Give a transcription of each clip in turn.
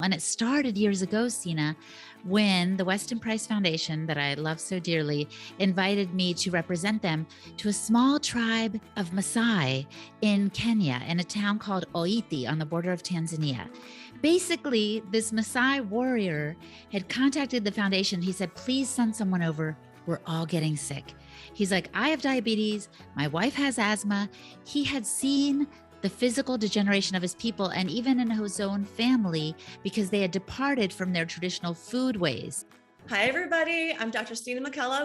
And it started years ago, Sina, when the Weston Price Foundation, that I love so dearly, invited me to represent them to a small tribe of Maasai in Kenya, in a town called Oiti on the border of Tanzania. Basically, this Maasai warrior had contacted the foundation. He said, please send someone over. We're all getting sick. He's like, I have diabetes. My wife has asthma. He had seen the physical degeneration of his people and even in his own family because they had departed from their traditional food ways. Hi, everybody. I'm Dr. Sina.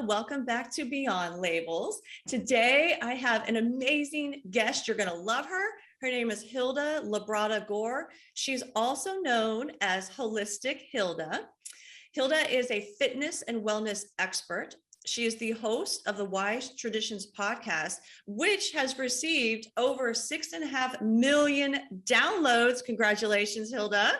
Welcome back to Beyond Labels. Today, I have an amazing guest. You're going to love her. Her name is Hilda Labrada Gore. She's also known as Holistic Hilda. Hilda is a fitness and wellness expert. She is the host of the Wise Traditions podcast, which has received over 6.5 million downloads. Congratulations, Hilda.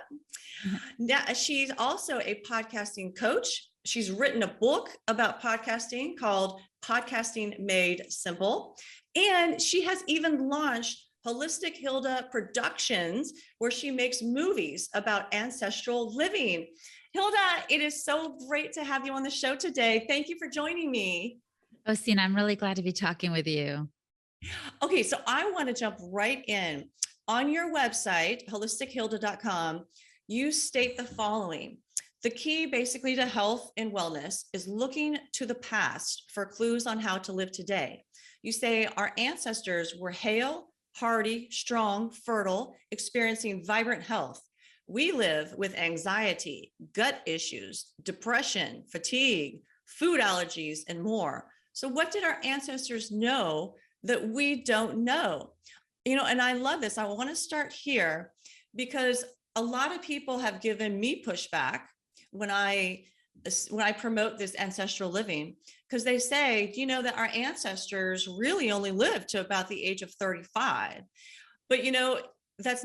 Now, she's also a podcasting coach. She's written a book about podcasting called Podcasting Made Simple. And she has even launched Holistic Hilda Productions, where she makes movies about ancestral living. Hilda, it is so great to have you on the show today. Thank you for joining me. Oh, Sina, I'm really glad to be talking with you. Okay, so I want to jump right in. On your website, holistichilda.com, you state the following. The key basically to health and wellness is looking to the past for clues on how to live today. You say our ancestors were hale, hardy, strong, fertile, experiencing vibrant health. We live with anxiety, gut issues, depression, fatigue, food allergies, and more. So what did our ancestors know that we don't know? You know, and I love this. I want to start here because a lot of people have given me pushback when I promote this ancestral living, because they say, do you know that our ancestors really only lived to about the age of 35? But, you know, that's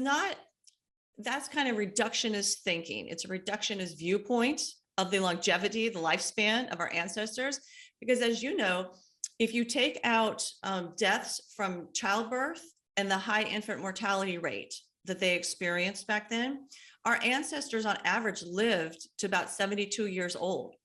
kind of reductionist thinking. It's a reductionist viewpoint of the longevity, the lifespan of our ancestors. Because as you know, if you take out deaths from childbirth and the high infant mortality rate that they experienced back then, our ancestors on average lived to about 72 years old.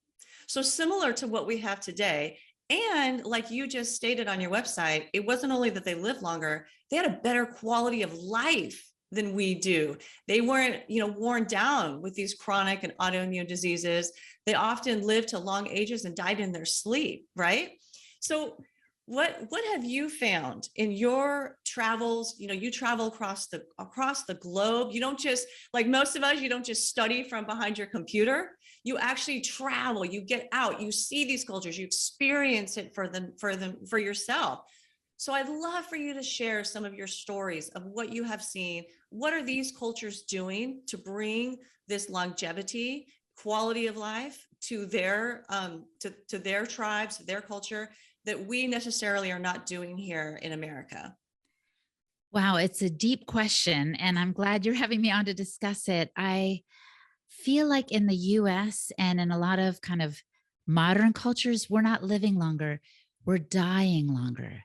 So similar to what we have today. And like you just stated on your website, it wasn't only that they lived longer, they had a better quality of life than we do. They weren't, worn down with these chronic and autoimmune diseases. They often lived to long ages and died in their sleep, right? So what have you found in your travels? You travel across the globe. You don't just, like most of us, you don't just study from behind your computer. You actually travel, you get out, you see these cultures, you experience it for yourself. So I'd love for you to share some of your stories of what you have seen. What are these cultures doing to bring this longevity, quality of life to their to their tribes, their culture, that we necessarily are not doing here in America? Wow, it's a deep question, and I'm glad you're having me on to discuss it. I feel like in the US and in a lot of kind of modern cultures, we're not living longer, we're dying longer.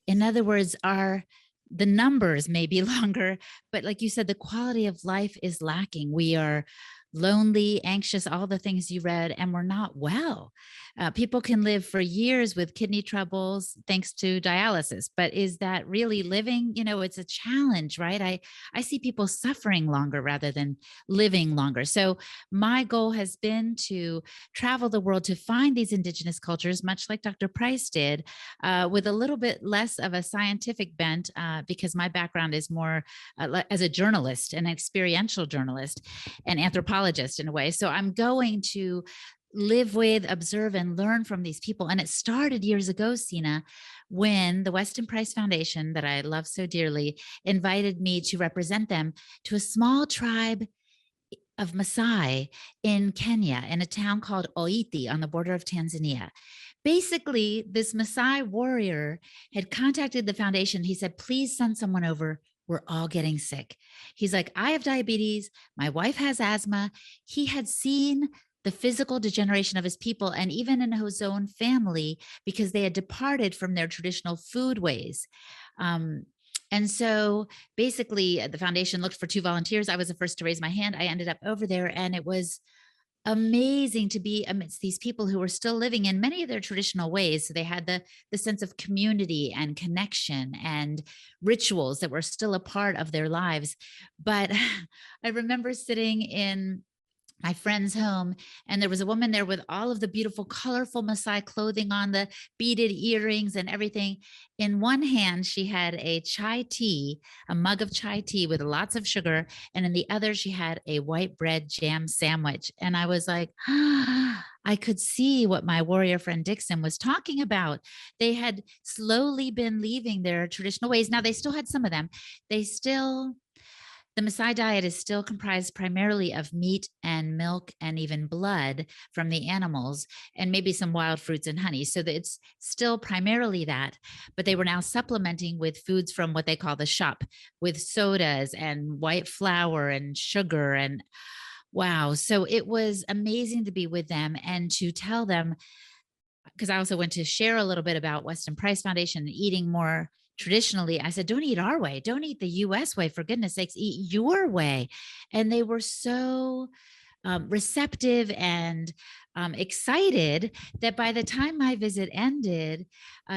In other words, the numbers may be longer, but like you said, the quality of life is lacking. We are lonely, anxious, all the things you read, and we're not well. People can live for years with kidney troubles thanks to dialysis, but is that really living? It's a challenge, right? I see people suffering longer rather than living longer. So my goal has been to travel the world to find these indigenous cultures, much like Dr. Price did, with a little bit less of a scientific bent, because my background is more as a journalist, an experiential journalist, an anthropologist in a way. So I'm going to live with, observe, and learn from these people. And it started years ago, Sina, when the Weston Price Foundation, that I love so dearly, invited me to represent them to a small tribe of Maasai in Kenya, in a town called Oiti on the border of Tanzania. Basically, this Maasai warrior had contacted the foundation. He said, please send someone over. We're all getting sick. He's like, I have diabetes. My wife has asthma. He had seen the physical degeneration of his people and even in his own family because they had departed from their traditional food ways. And so basically, the foundation looked for 2 volunteers. I was the first to raise my hand. I ended up over there, and it was amazing to be amidst these people who were still living in many of their traditional ways. So they had the sense of community and connection and rituals that were still a part of their lives. But I remember sitting in my friend's home, and there was a woman there with all of the beautiful colorful Maasai clothing on, the beaded earrings and everything. In one hand she had a chai tea, a mug of chai tea with lots of sugar, and in the other she had a white bread jam sandwich. And I was like, I could see what my warrior friend Dixon was talking about. They had slowly been leaving their traditional ways. Now they still had some of them. They still The Maasai diet is still comprised primarily of meat and milk and even blood from the animals, and maybe some wild fruits and honey. So that it's still primarily that, but they were now supplementing with foods from what they call the shop, with sodas and white flour and sugar. And wow. So it was amazing to be with them and to tell them, because I also went to share a little bit about Weston Price Foundation and eating more traditionally. I said, don't eat our way. Don't eat the US way. For goodness sakes, eat your way. And they were so receptive and excited that by the time my visit ended,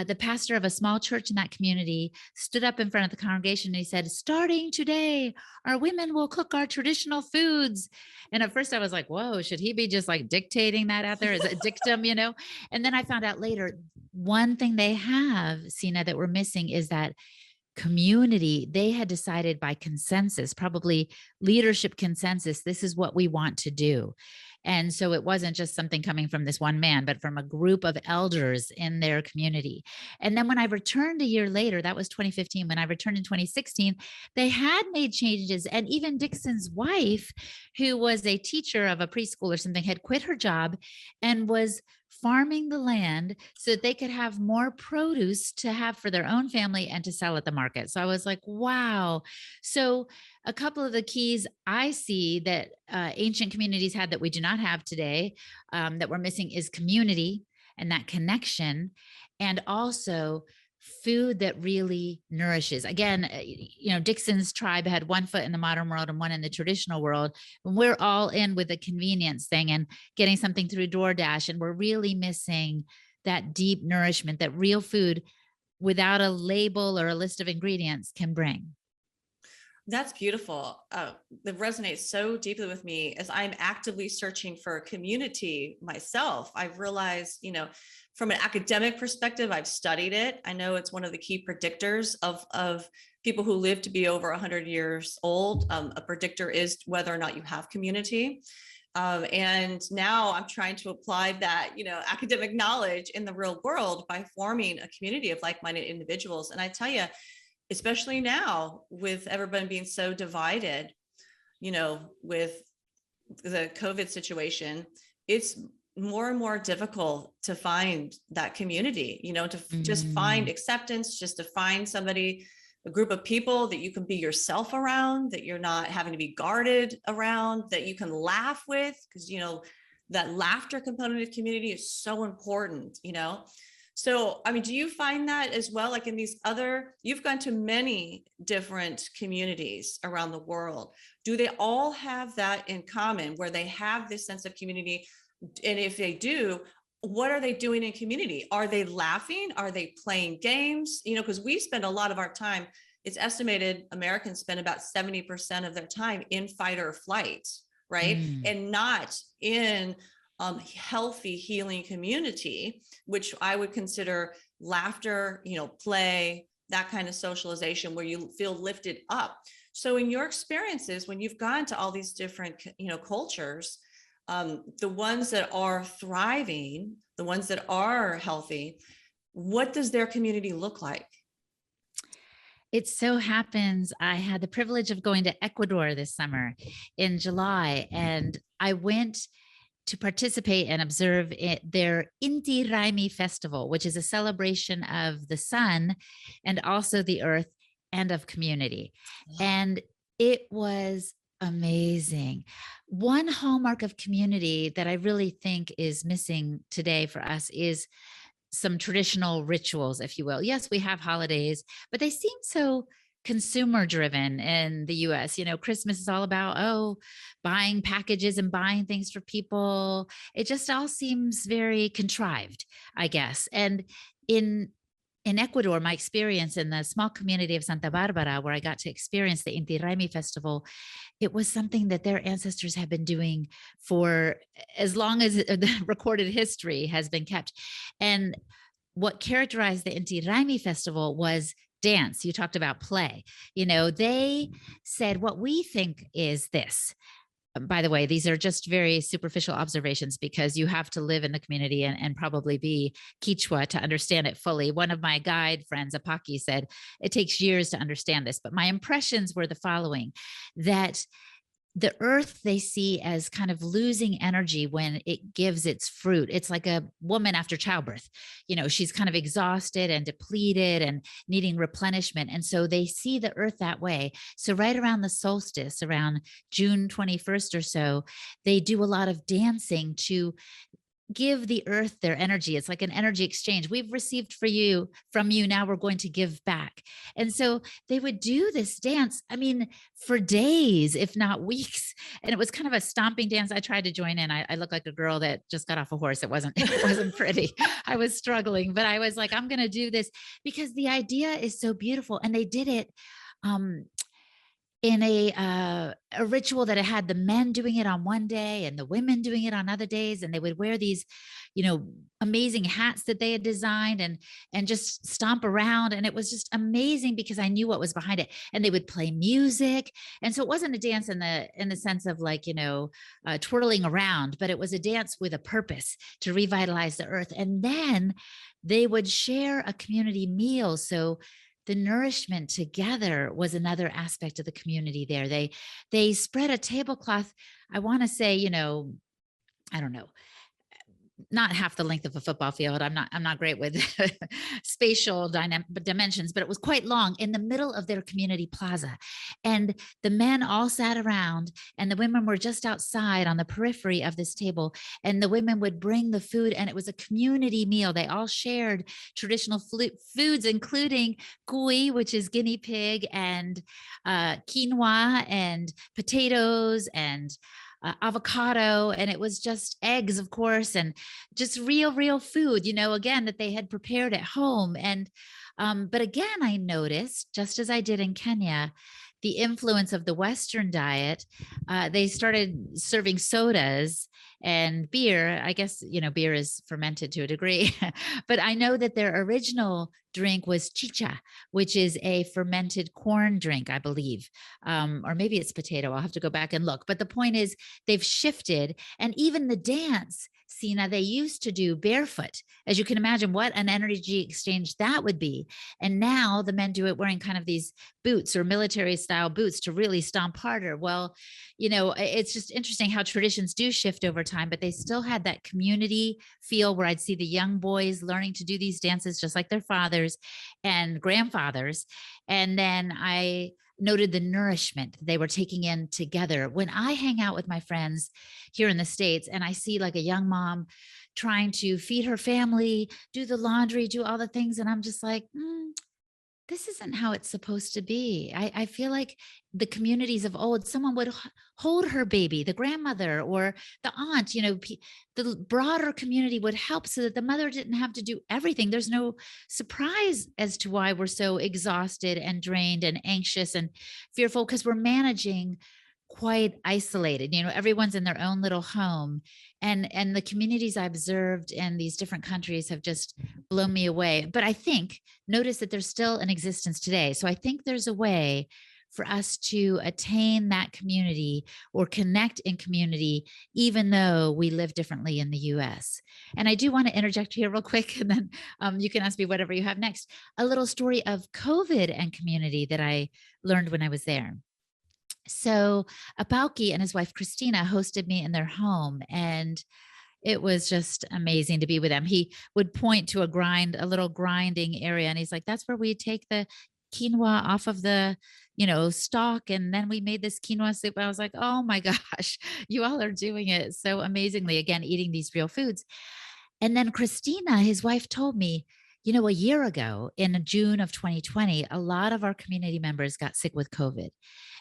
the pastor of a small church in that community stood up in front of the congregation and he said, starting today, our women will cook our traditional foods. And at first I was like, whoa, should he be just like dictating that out there as a dictum, you know? And then I found out later, one thing they have, Sina, that we're missing is that community. They had decided by consensus, probably leadership consensus, this is what we want to do. And so it wasn't just something coming from this one man, but from a group of elders in their community. And then when I returned a year later, that was 2015, when I returned in 2016, they had made changes. And even Dixon's wife, who was a teacher of a preschool or something, had quit her job and was farming the land so that they could have more produce to have for their own family and to sell at the market. So I was like, wow. So a couple of the keys I see that ancient communities had that we do not have today, that we're missing, is community and that connection, and also food that really nourishes. Again, Dixon's tribe had one foot in the modern world and one in the traditional world. And we're all in with the convenience thing and getting something through DoorDash. And we're really missing that deep nourishment that real food without a label or a list of ingredients can bring. That's beautiful. That resonates so deeply with me as I'm actively searching for a community myself. I've realized, from an academic perspective, I've studied it. I know it's one of the key predictors of people who live to be over 100 years old. A predictor is whether or not you have community. And now I'm trying to apply that, academic knowledge in the real world by forming a community of like-minded individuals. And I tell you, especially now with everyone being so divided, with the COVID situation, it's more and more difficult to find that community, to just find acceptance, just to find somebody, a group of people that you can be yourself around, that you're not having to be guarded around, that you can laugh with, because, that laughter component of community is so important, So, do you find that as well? Like in these you've gone to many different communities around the world. Do they all have that in common where they have this sense of community? And if they do, what are they doing in community? Are they laughing? Are they playing games? Because we spend a lot of our time, it's estimated Americans spend about 70% of their time in fight or flight, right? And not in healthy healing community, which I would consider laughter, play, that kind of socialization where you feel lifted up. So in your experiences, when you've gone to all these different, cultures, the ones that are thriving, the ones that are healthy, what does their community look like? It so happens I had the privilege of going to Ecuador this summer in July, and I went to participate and observe their Inti Raimi festival, which is a celebration of the sun and also the earth and of community. And it was amazing. One hallmark of community that I really think is missing today for us is some traditional rituals, if you will. Yes, we have holidays, but they seem so consumer driven in the US. Christmas is all about, oh, buying packages and buying things for people. It just all seems very contrived, I guess. And in in Ecuador, my experience in the small community of Santa Barbara, where I got to experience the Inti Raymi festival, it was something that their ancestors have been doing for as long as the recorded history has been kept. And what characterized the Inti Raymi festival was dance. You talked about play. They said what we think is this. By the way, these are just very superficial observations because you have to live in the community and probably be Quechua to understand it fully. One of my guide friends, Apaki, said it takes years to understand this, but my impressions were the following: that the earth they see as kind of losing energy when it gives its fruit. It's like a woman after childbirth. She's kind of exhausted and depleted and needing replenishment. And so they see the earth that way. So, right around the solstice, around June 21st or so, they do a lot of dancing to give the earth their energy. It's like an energy exchange. We've received for you from you. Now we're going to give back. And so they would do this dance, I mean, for days, if not weeks. And it was kind of a stomping dance. I tried to join in. I looked like a girl that just got off a horse. It wasn't, it wasn't pretty. I was struggling, but I was like, I'm going to do this because the idea is so beautiful. And they did it. Um, in a ritual that it had the men doing it on one day and the women doing it on other days, and they would wear these amazing hats that they had designed and just stomp around, and it was just amazing because I knew what was behind it. And they would play music, and so it wasn't a dance in the sense of like twirling around, but it was a dance with a purpose to revitalize the earth. And then they would share a community meal, so the nourishment together was another aspect of the community there. They spread a tablecloth, I want to say, I don't know, not half the length of a football field. I'm not great with spatial dimensions, but it was quite long in the middle of their community plaza. And the men all sat around and the women were just outside on the periphery of this table. And the women would bring the food, and it was a community meal. They all shared traditional foods, including cuy, which is guinea pig, and quinoa and potatoes and avocado, and it was just eggs, of course, and just real food, again, that they had prepared at home. And but again, I noticed, just as I did in Kenya, the influence of the Western diet. They started serving sodas and beer. I guess, beer is fermented to a degree, but I know that their original drink was chicha, which is a fermented corn drink, I believe. Or maybe it's potato. I'll have to go back and look. But the point is, they've shifted. And even the dance, Sina, they used to do barefoot. As you can imagine, what an energy exchange that would be. And now the men do it wearing kind of these boots or military style boots to really stomp harder. Well, it's just interesting how traditions do shift over time, but they still had that community feel where I'd see the young boys learning to do these dances just like their fathers and grandfathers. And then I noted the nourishment they were taking in together. When I hang out with my friends here in the States and I see like a young mom trying to feed her family, do the laundry, do all the things, and I'm just like, this isn't how it's supposed to be. I feel like the communities of old, someone would hold her baby, the grandmother or the aunt, the broader community would help so that the mother didn't have to do everything. There's no surprise as to why we're so exhausted and drained and anxious and fearful, because we're managing quite isolated. Everyone's in their own little home, and the communities I observed in these different countries have just blown me away. But I think, notice that they're still in existence today. So I think there's a way for us to attain that community or connect in community, even though we live differently in the US. And I do want to interject here real quick, and then you can ask me whatever you have next. A little story of COVID and community that I learned when I was there. So Abauki and his wife Christina hosted me in their home, and it was just amazing to be with them. He would point to a little grinding area, and he's like, "That's where we take the quinoa off of the, stalk, and then we made this quinoa soup." I was like, "Oh my gosh, you all are doing it so amazingly." Again, eating these real foods. And then Christina, his wife, told me, A year ago in June of 2020, a lot of our community members got sick with COVID.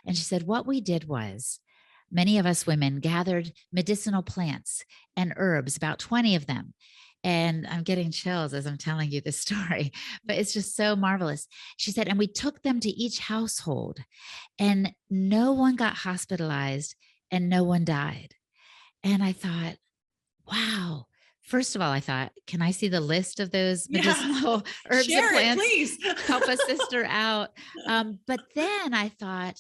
And she said, what we did was many of us women gathered medicinal plants and herbs, about 20 of them. And I'm getting chills as I'm telling you this story, but it's just so marvelous. She said, and we took them to each household, and no one got hospitalized and no one died. And I thought, wow. First of all, I thought, can I see the list of those Yeah. medicinal herbs and Share it, plants? please. Help a sister out. But then I thought,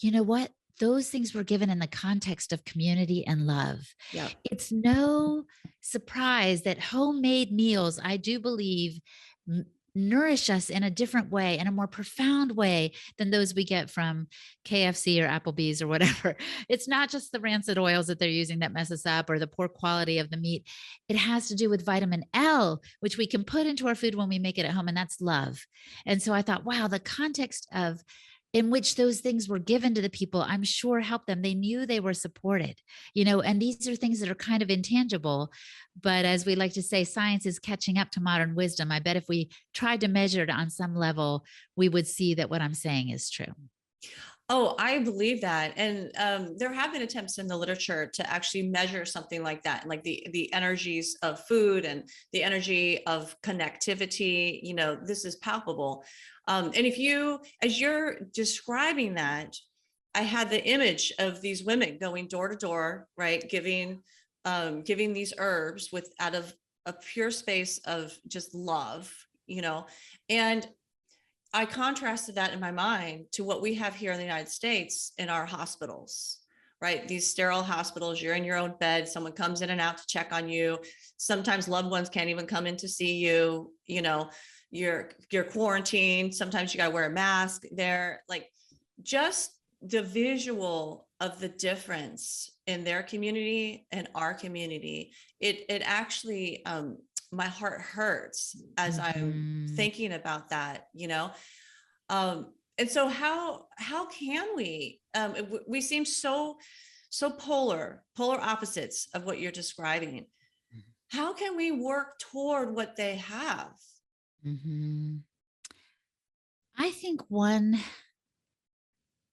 you know what? Those things were given in the context of community and love. Yep. It's no surprise that homemade meals, I do believe, nourish us in a different way, in a more profound way than those we get from KFC or Applebee's or whatever. It's not just the rancid oils that they're using that mess us up, or the poor quality of the meat. It has to do with vitamin L, which we can put into our food when we make it at home, and that's love. And so I thought, wow, the context of in which those things were given to the people, I'm sure helped them. They knew they were supported, and these are things that are kind of intangible. But as we like to say, science is catching up to modern wisdom. I bet if we tried to measure it on some level, we would see that what I'm saying is true. Oh, I believe that. And there have been attempts in the literature to actually measure something like that, like the energies of food and the energy of connectivity. This is palpable. And as you're describing that, I had the image of these women going door to door, right, giving these herbs out of a pure space of just love, and I contrasted that in my mind to what we have here in the United States in our hospitals, right? These sterile hospitals, you're in your own bed, someone comes in and out to check on you. Sometimes loved ones can't even come in to see you, you're quarantined. Sometimes you got to wear a mask there. Like, just the visual of the difference in their community and our community, it actually, my heart hurts as I'm Mhm. thinking about that, and so how can we, we seem so polar opposites of what you're describing. How can we work toward what they have? Mhm. I think one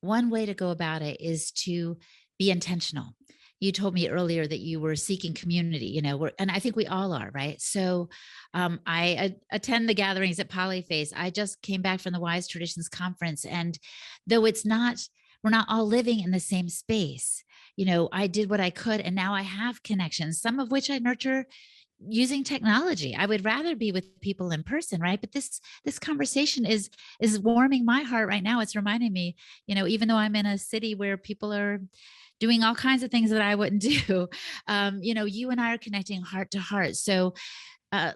way to go about it is to be intentional. You told me earlier that you were seeking community, and I think we all are, right? So attend the gatherings at Polyface. I just came back from the Wise Traditions Conference. And though we're not all living in the same space, I did what I could. And now I have connections, some of which I nurture using technology. I would rather be with people in person, right? But this conversation is warming my heart right now. It's reminding me, even though I'm in a city where people are doing all kinds of things that I wouldn't do, you and I are connecting heart to heart. So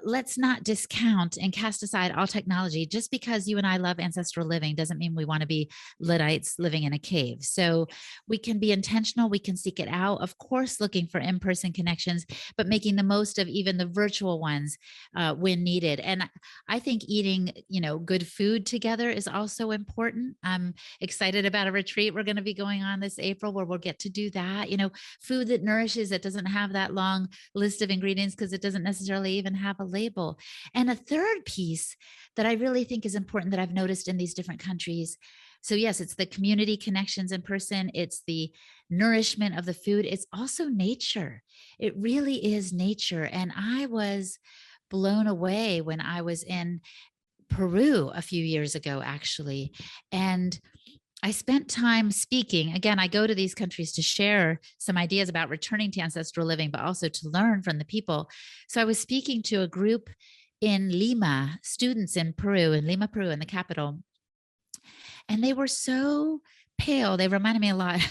let's not discount and cast aside all technology. Just because you and I love ancestral living doesn't mean we want to be Luddites living in a cave. So we can be intentional. We can seek it out. Of course, looking for in-person connections, but making the most of even the virtual ones when needed. And I think eating, good food together is also important. I'm excited about a retreat we're going to be going on this April where we'll get to do that. Food that nourishes, that doesn't have that long list of ingredients because it doesn't necessarily even have a label. And a third piece that I really think is important that I've noticed in these different countries. So, yes, it's the community connections in person, it's the nourishment of the food, it's also nature. It really is nature. And I was blown away when I was in Peru a few years ago, actually. And I spent time speaking. Again, I go to these countries to share some ideas about returning to ancestral living, but also to learn from the people. So I was speaking to a group in Lima, students in Peru, in Lima, Peru, in the capital. And they were so pale. They reminded me a lot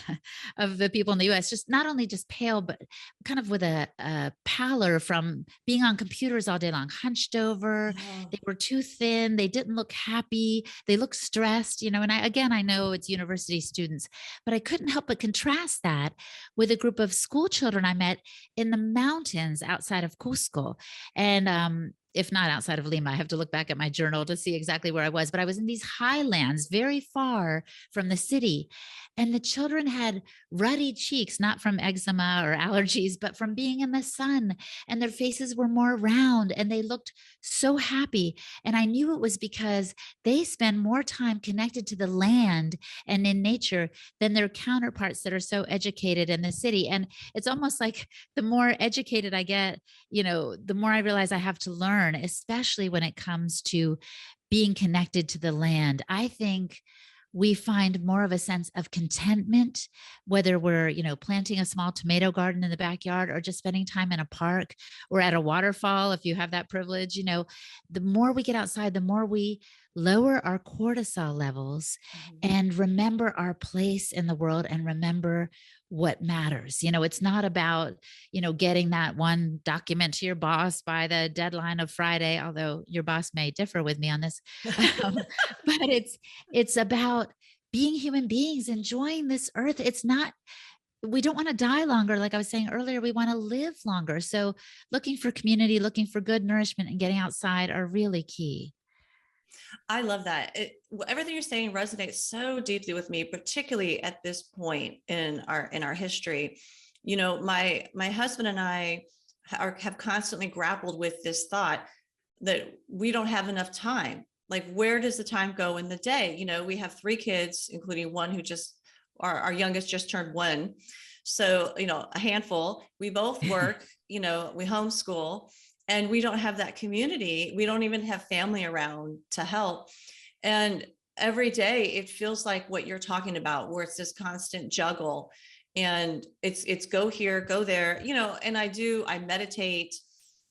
of the people in the US, just not only just pale, but kind of with a pallor from being on computers all day long, hunched over. Oh, They were too thin. They didn't look happy. They looked stressed, and I know it's university students, but I couldn't help but contrast that with a group of school children I met in the mountains outside of Cusco. And if not outside of Lima. I have to look back at my journal to see exactly where I was, but I was in these highlands very far from the city. And the children had ruddy cheeks, not from eczema or allergies, but from being in the sun. And their faces were more round and they looked so happy. And I knew it was because they spend more time connected to the land and in nature than their counterparts that are so educated in the city. And it's almost like the more educated I get, the more I realize I have to learn, especially when it comes to being connected to the land. I think we find more of a sense of contentment, whether we're, planting a small tomato garden in the backyard or just spending time in a park or at a waterfall. If you have that privilege, the more we get outside, the more we lower our cortisol levels Mhm. and remember our place in the world and remember what matters. It's not about, getting that one document to your boss by the deadline of Friday, although your boss may differ with me on this. Um, but it's about being human beings, enjoying this earth. It's not, we don't want to die longer. Like I was saying earlier, we want to live longer. So looking for community, looking for good nourishment and getting outside are really key. I love that. Everything you're saying resonates so deeply with me, particularly at this point in our history. My husband and I have constantly grappled with this thought that we don't have enough time. Like, where does the time go in the day? We have three kids, including one who just our youngest just turned one. So, a handful. We both work, we homeschool, and we don't have that community. We don't even have family around to help. And every day it feels like what you're talking about, where it's this constant juggle, and it's go here, go there, and I meditate,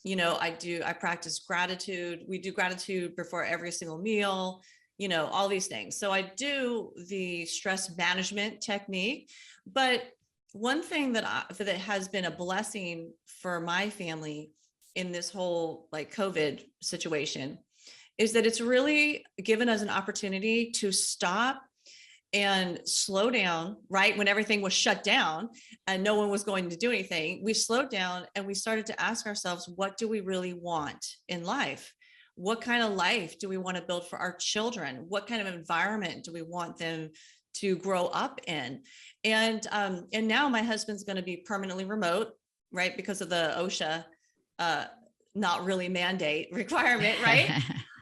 I practice gratitude. We do gratitude before every single meal, all these things. So I do the stress management technique. But one thing that has been a blessing for my family in this whole like COVID situation is that it's really given us an opportunity to stop and slow down. Right when everything was shut down and no one was going to do anything, we slowed down and we started to ask ourselves, what do we really want in life? What kind of life do we want to build for our children? What kind of environment do we want them to grow up in? And now my husband's going to be permanently remote, right, because of the OSHA not really mandate requirement, right?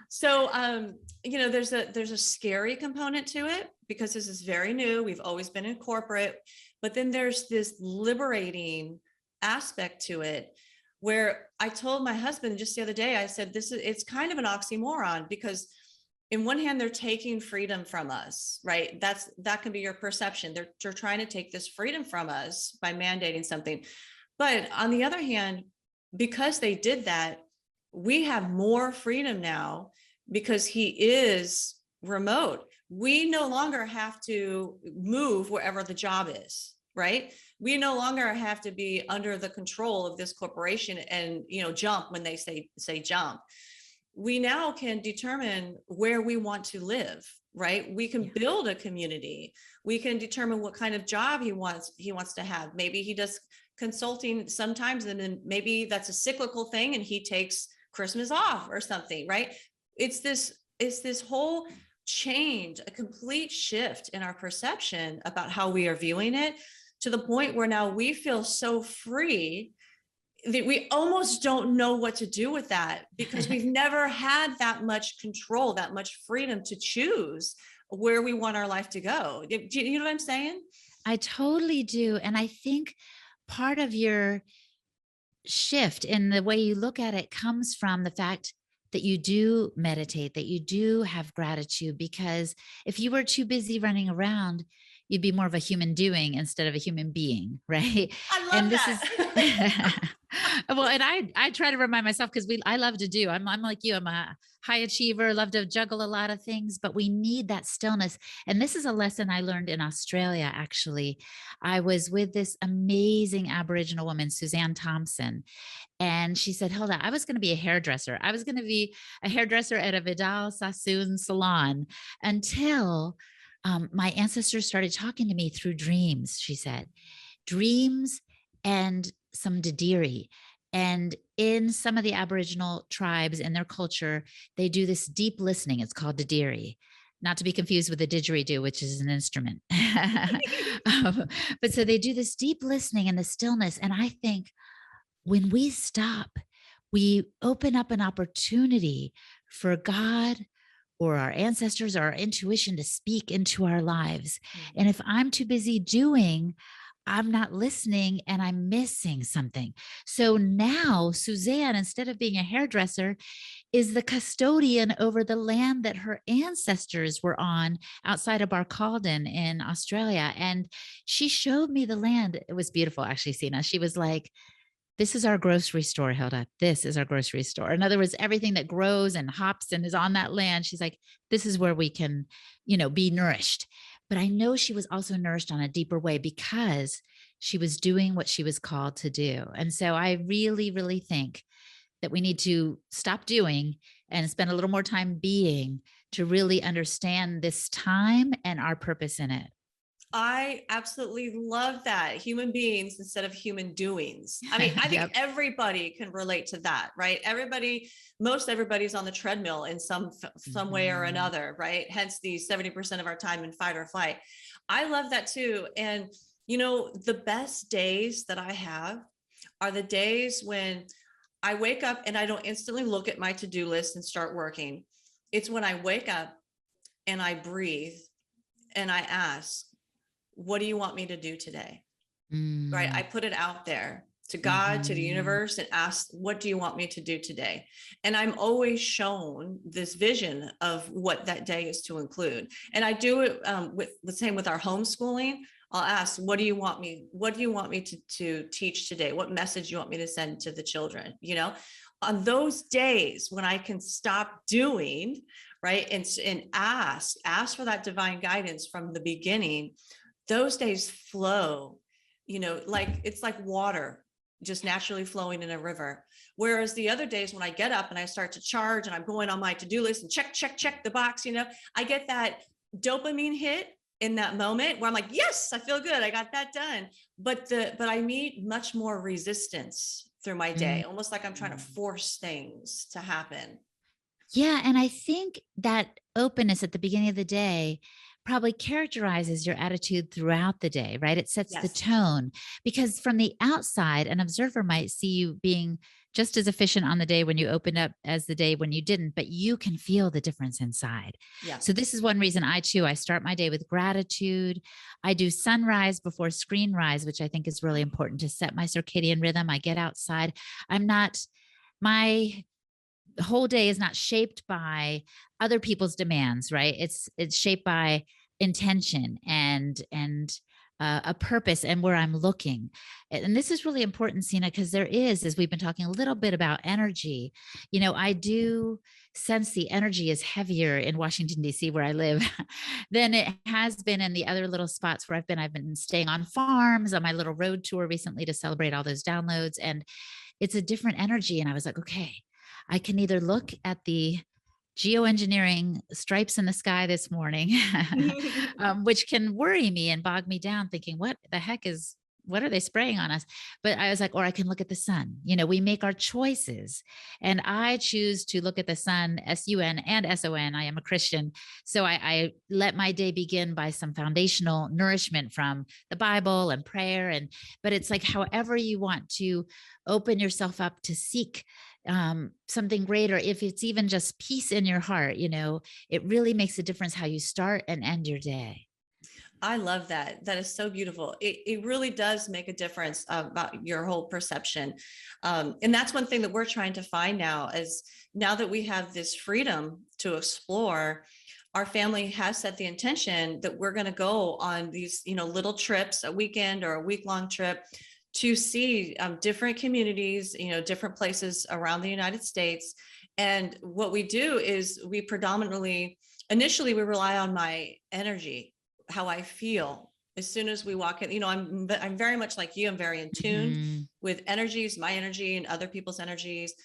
So, there's a scary component to it because this is very new. We've always been in corporate, but then there's this liberating aspect to it where I told my husband just the other day, I said, it's kind of an oxymoron because in one hand, they're taking freedom from us, right? That can be your perception. They're trying to take this freedom from us by mandating something. But on the other hand, because they did that, we have more freedom now because he is remote. We no longer have to move wherever the job is, right? We no longer have to be under the control of this corporation and, jump when they say jump. We now can determine where we want to live, right? We can build a community. We can determine what kind of job he wants to have. Maybe he does consulting sometimes, and then maybe that's a cyclical thing and he takes Christmas off or something, right? It's this whole change, a complete shift in our perception about how we are viewing it, to the point where now we feel so free that we almost don't know what to do with that because we've never had that much control, that much freedom to choose where we want our life to go. Do you know what I'm saying? I totally do. And I think part of your shift in the way you look at it comes from the fact that you do meditate, that you do have gratitude, because if you were too busy running around, you'd be more of a human doing instead of a human being, right? I love And this is that. well, and I try to remind myself because I love to do. I'm like you. I'm a high achiever, love to juggle a lot of things, but we need that stillness. And this is a lesson I learned in Australia, actually. I was with this amazing Aboriginal woman, Suzanne Thompson, and she said, Hilda, I was going to be a hairdresser. I was going to be a hairdresser at a Vidal Sassoon salon until my ancestors started talking to me through dreams, she said. Dreams and some Dadiri. And in some of the Aboriginal tribes in their culture, they do this deep listening. It's called didiri, not to be confused with the didgeridoo, which is an instrument. um, but so they do this deep listening and the stillness. And I think when we stop, we open up an opportunity for God or our ancestors or our intuition to speak into our lives. And Mhm. if I'm too busy doing, I'm not listening and I'm missing something. So now Suzanne, instead of being a hairdresser, is the custodian over the land that her ancestors were on outside of Barcaldine in Australia. And she showed me the land. It was beautiful, actually, Sina. She was like, this is our grocery store, Hilda. This is our grocery store. In other words, everything that grows and hops and is on that land, she's like, this is where we can, be nourished. But I know she was also nourished on a deeper way because she was doing what she was called to do. And so I really, really think that we need to stop doing and spend a little more time being to really understand this time and our purpose in it. I absolutely love that. Human beings instead of human doings. I mean, I think Yep. everybody can relate to that, right? Most everybody's on the treadmill in some way or Mhm. another, right? Hence the 70% of our time in fight or flight. I love that too. And the best days that I have are the days when I wake up and I don't instantly look at my to-do list and start working. It's when I wake up and I breathe and I ask, what do you want me to do today? Right? I Mm. put it out there to God, to the Mhm. universe, and ask, what do you want me to do today? And I'm always shown this vision of what that day is to include. And I do it with the same with our homeschooling. I'll ask, what do you want me? What do you want me to teach today? What message you want me to send to the children? On those days when I can stop doing, right, and ask for that divine guidance from the beginning, those days flow, like it's like water just naturally flowing in a river. Whereas the other days when I get up and I start to charge and I'm going on my to-do list and check the box, I get that dopamine hit in that moment where I'm like, yes, I feel good. I got that done. But I meet much more resistance through my day, Mm. almost like I'm trying to force things to happen. Yeah, and I think that openness at the beginning of the day probably characterizes your attitude throughout the day, right? It sets the Yes. tone because from the outside, an observer might see you being just as efficient on the day when you opened up as the day when you didn't, but you can feel the difference inside. Yeah. So this is one reason I start my day with gratitude. I do sunrise before screen rise, which I think is really important to set my circadian rhythm. I get outside. I'm not my the whole day is not shaped by other people's demands, right? It's shaped by intention and a purpose and where I'm looking. And this is really important, Sina, because there is, as we've been talking a little bit about energy, I do sense the energy is heavier in Washington, D.C., where I live, than it has been in the other little spots where I've been. I've been staying on farms on my little road tour recently to celebrate all those downloads. And it's a different energy. And I was like, okay, I can either look at the geoengineering stripes in the sky this morning, which can worry me and bog me down, thinking, what are they spraying on us? But I was like, or I can look at the sun. We make our choices. And I choose to look at the sun, SUN and SON. I am a Christian. So I let my day begin by some foundational nourishment from the Bible and prayer. But it's like, however you want to open yourself up to seek something greater, if it's even just peace in your heart, it really makes a difference how you start and end your day. I love that. That is so beautiful. It really does make a difference about your whole perception. And that's one thing that we're trying to find now is now that we have this freedom to explore, our family has set the intention that we're going to go on these, little trips, a weekend or a week-long trip to see different communities, different places around the United States. And what we do is initially we rely on my energy, how I feel as soon as we walk in. I'm very much like you. I'm very in tune Mhm. with energies, my energy and other people's energies.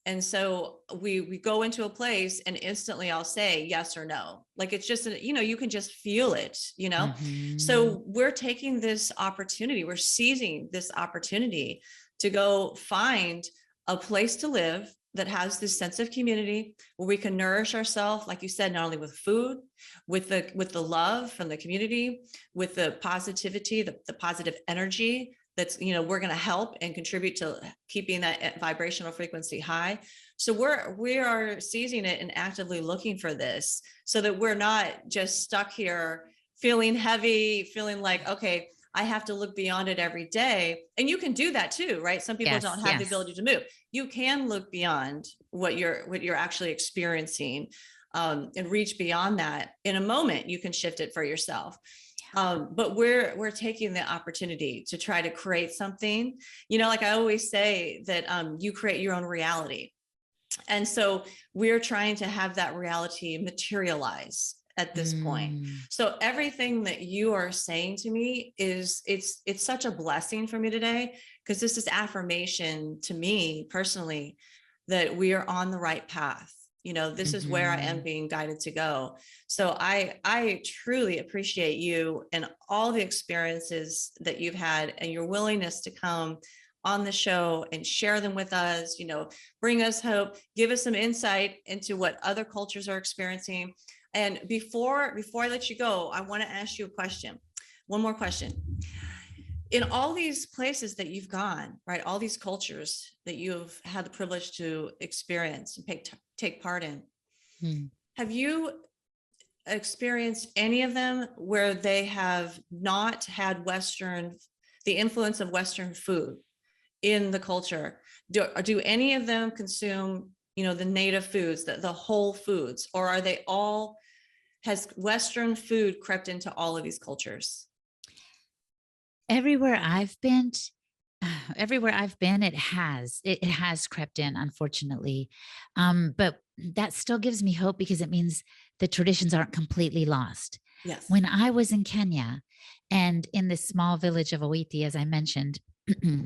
And so we go into a place and instantly I'll say yes or no. Like it's just, you can just feel it. Mhm. So we're taking this opportunity, we're seizing this opportunity to go find a place to live that has this sense of community where we can nourish ourselves, like you said, not only with food, with the love from the community, with the positivity, the positive energy that's, we're going to help and contribute to keeping that vibrational frequency high. So we are seizing it and actively looking for this so that we're not just stuck here feeling heavy, feeling like, okay, I have to look beyond it every day. And you can do that too, right? Some people Yes, don't have the yes. ability to move. You can look beyond what you're actually experiencing, and reach beyond that. In a moment, you can shift it for yourself. But we're taking the opportunity to try to create something, like I always say that you create your own reality. And so we're trying to have that reality materialize at this point. Mm, So everything that you are saying to me it's such a blessing for me today, because this is affirmation to me personally that we are on the right path. This is where I am mhm. being guided to go. So I truly appreciate you and all the experiences that you've had and your willingness to come on the show and share them with us, bring us hope, give us some insight into what other cultures are experiencing. And before I let you go, I want to ask you a question. One more question. In all these places that you've gone, right, all these cultures that you've had the privilege to experience and take part in, Mm. have you experienced any of them where they have not had the influence of Western food in the culture? Do any of them consume, the native foods, the whole foods, or are they all, has Western food crept into all of these cultures? Everywhere I've been, everywhere I've been, it has crept in, unfortunately. But that still gives me hope because it means the traditions aren't completely lost. Yes. When I was in Kenya and in this small village of Oiti, as I mentioned,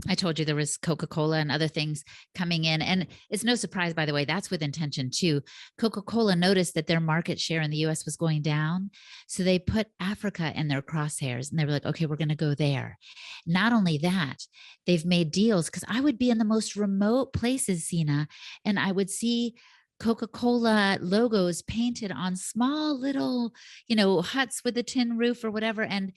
I told you there was Coca-Cola and other things coming in. And it's no surprise, by the way, that's with intention too. Coca-Cola noticed that their market share in the US was going down. So they put Africa in their crosshairs and they were like, okay, we're going to go there. Not only that, they've made deals because I would be in the most remote places, Sina, and I would see Coca-Cola logos painted on small little, huts with a tin roof or whatever, and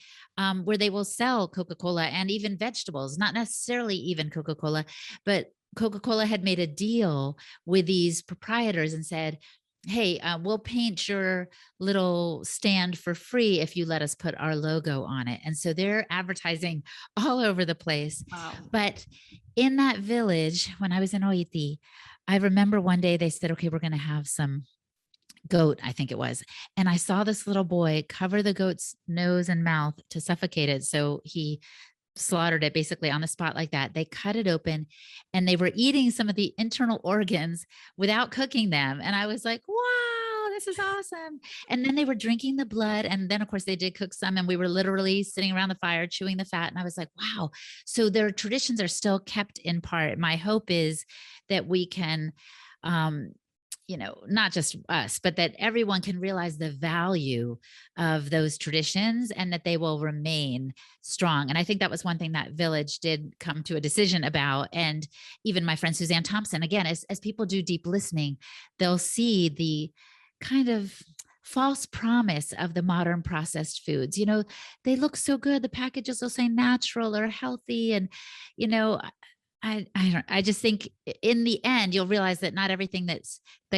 where they will sell Coca-Cola and even vegetables, not necessarily even Coca-Cola, but Coca-Cola had made a deal with these proprietors and said, hey, we'll paint your little stand for free if you let us put our logo on it. And so they're advertising all over the place. Wow. But in that village, when I was in Oiti, I remember one day they said, okay, we're going to have some goat, I think it was. And I saw this little boy cover the goat's nose and mouth to suffocate it. So he slaughtered it basically on the spot like that. They cut it open and they were eating some of the internal organs without cooking them. And I was like, wow, this is awesome. And then they were drinking the blood. And then, of course, they did cook some and we were literally sitting around the fire chewing the fat. And I was like, wow. So their traditions are still kept in part. My hope is that we can, um, not just us, but that everyone can realize the value of those traditions and that they will remain strong. And I think that was one thing that village did come to a decision about. And even my friend Suzanne Thompson, again, as people do deep listening, they'll see the kind of false promise of the modern processed foods. They look so good. The packages will say natural or healthy. And, you know, I just think in the end you'll realize that not everything that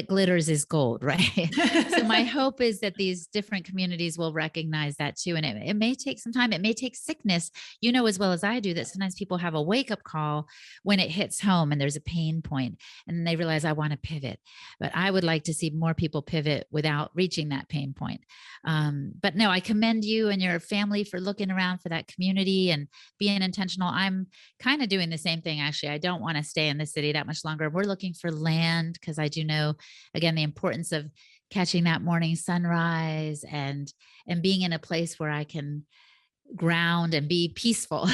glitters is gold, right? So my hope is that these different communities will recognize that too. And it may take some time. It may take sickness, as well as I do, that sometimes people have a wake up call when it hits home and there's a pain point and they realize I want to pivot. But I would like to see more people pivot without reaching that pain point. But no, I commend you and your family for looking around for that community and being intentional. I'm kind of doing the same thing, actually. I don't want to stay in the city that much longer. We're looking for land because I do know, again, the importance of catching that morning sunrise and being in a place where I can ground and be peaceful.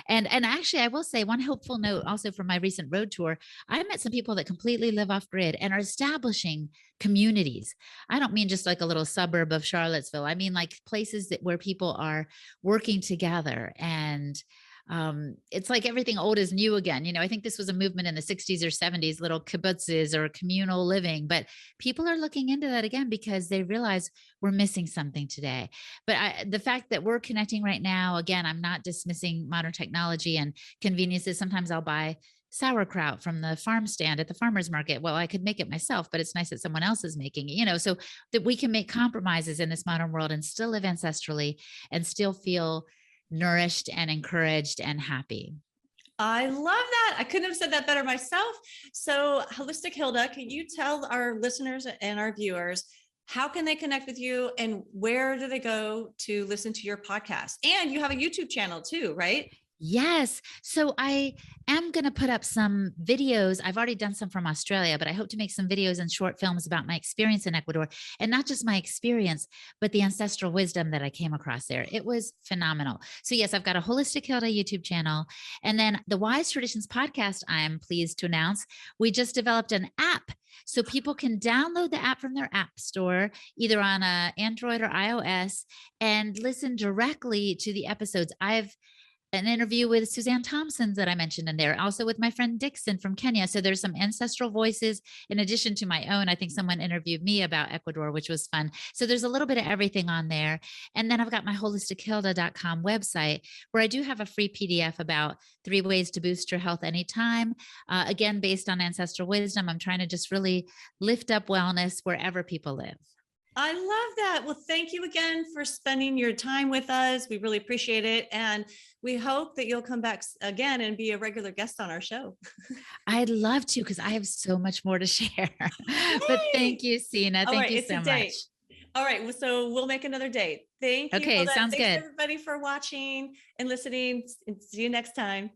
And actually I will say one hopeful note also from my recent road tour, I met some people that completely live off grid and are establishing communities. I don't mean just like a little suburb of Charlottesville. I mean like places where people are working together and It's like everything old is new again. I think this was a movement in the 60s or 70s, little kibbutzes or communal living, but people are looking into that again because they realize we're missing something today. But the fact that we're connecting right now, again, I'm not dismissing modern technology and conveniences. Sometimes I'll buy sauerkraut from the farm stand at the farmer's market. Well, I could make it myself, but it's nice that someone else is making it, so that we can make compromises in this modern world and still live ancestrally and still feel nourished and encouraged and happy. I love that. I couldn't have said that better myself. So, Holistic Hilda, can you tell our listeners and our viewers how can they connect with you and where do they go to listen to your podcast? And you have a YouTube channel too, right? Yes. So I am going to put up some videos. I've already done some from Australia, but I hope to make some videos and short films about my experience in Ecuador, and not just my experience, but the ancestral wisdom that I came across there. It was phenomenal. So yes, I've got a Holistic Hilda YouTube channel, and then the Wise Traditions podcast, I'm pleased to announce, we just developed an app so people can download the app from their app store, either on a Android or iOS, and listen directly to the episodes. I've an interview with Suzanne Thompson that I mentioned in there, also with my friend Dixon from Kenya. So there's some ancestral voices in addition to my own. I think someone interviewed me about Ecuador, which was fun. So there's a little bit of everything on there. And then I've got my holistichilda.com website where I do have a free PDF about 3 ways to boost your health anytime. Again, based on ancestral wisdom, I'm trying to just really lift up wellness wherever people live. I love that. Well, thank you again for spending your time with us. We really appreciate it. And we hope that you'll come back again and be a regular guest on our show. I'd love to because I have so much more to share. But Yay! thank you, Sina. All Thank right, you it's a so much. date. All right, so we'll make another date. Thank you, Okay, Hilda. sounds Thanks good. everybody for watching and listening. And see you next time.